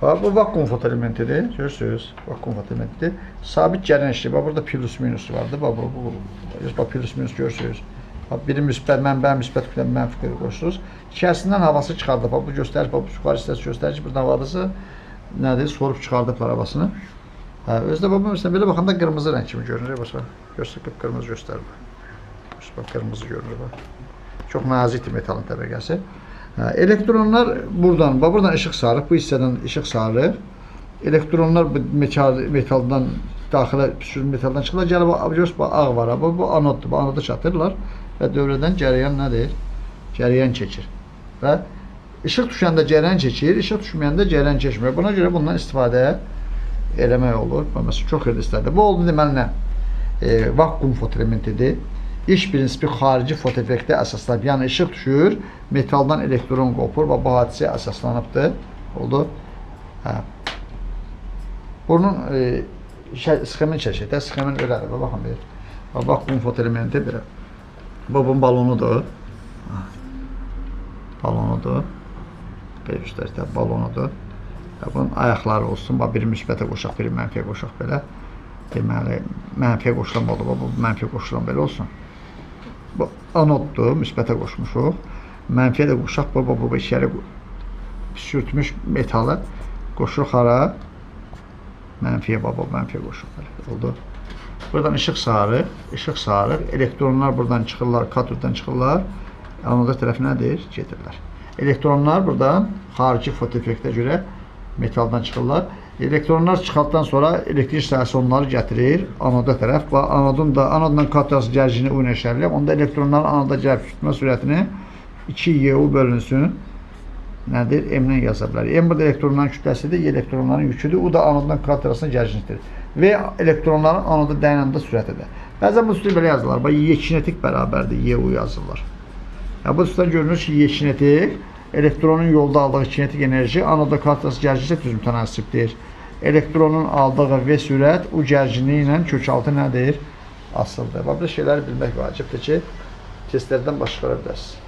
Bu vakuum fotoelementidir. Görürsünüz. Vakuum fotoelementidir. Sabit cərəyan işləyir. Burada plus minus vardır. Bu plus minus görürsünüz. Biri müsbət, mənbə müsbət, mənfi qoşursunuz. İçərisindən havası çıxardıb. Bu göstərir, bu yuxarı hissəsi göstərir ki, burada havadırsa nədir? Sorub çıxardıblar havasını. Özdə bu məsələn belə baxanda qırmızı rəng kimi görünür. Göstər, qırmızı göstərir. Qırmızı görünür. Çox nazikdir metalın təbəqəsi. Elektronlar buradan işıq sarır. Bu hissədən işıq sarır. Elektronlar bu metaldan daxilə metaldan çıxırlar. Gəlib bu ağ var. Bu anoddur. Bu anoda çatırlar və dövrədən cərəyan nədir? Cərəyan keçir. Və işıq düşəndə cərəyan keçir, işıq düşməyəndə cərəyan keçmir. Buna görə bundan istifadə eləmək olur. Məsələn, çox yerdə istifadə. Bu oldu deməli nə? Vakuum fotoelementidir. İş prinsipi xarici fotoeffektə əsaslanıb. Yəni işıq düşür, metaldan elektron qopur və bu hadisəyə əsaslanıbdır. Oldu. Bunun sxemin çəkək də, sxemin öyrədir. Baxın bir. Vakuum fotoelementi belə. Bu bunun balonudur. Balonudur. Belə göstərir, balonudur. Bunun ayaqları olsun. Biri müsbətə qoşaq, biri mənfiyə qoşaq belə. Deməli, mənfiyə qoşulan olur. Bu mənfiyə qoşulan belə olsun. Bu anoddur, müsbətə qoşmuşuq. Mənfiyə də qoşaq, bu içəri sürtmüş metalı qoşuruq hara? Mənfiyə, mənfiyə qoşuruq. Oldu. Buradan işıq sarır. Elektronlar buradan çıxırlar, katoddan çıxırlar. Anoda tərəf nədir? Gedirlər. Elektronlar buradan xarici fotoeffektə görə metaldan çıxırlar. Elektronlar çıxartdan sonra elektrik sahəsi onları gətirir anoda tərəf və anodla katod arası gərginliyi uyğun eşələyir. Onda elektronların anoda gəlib tutma sürətini 2U bölünsün. Nədir? M-lə yaza bilər. M burada elektronların kütləsidir, elektronların yüküdür. O da anodla katod arasında gərginlikdir. Və elektronların anoda dəyinəndə sürətidir. Bəzən bu üstü belə yazırlar. Y kinetik bərabərdir, U yazırlar. Bu üstüdən görünür ki, Y kinetik elektronun yolda aldığı kinetik enerji anoda katod arası gərginliklə düz mütənasibdir. Elektronun aldığı V sürət o gərginliyi ilə kökaltı nədir? Asıldır. Bu şeyləri bilmək vacibdir ki, testlərdən başqa bilərsiniz.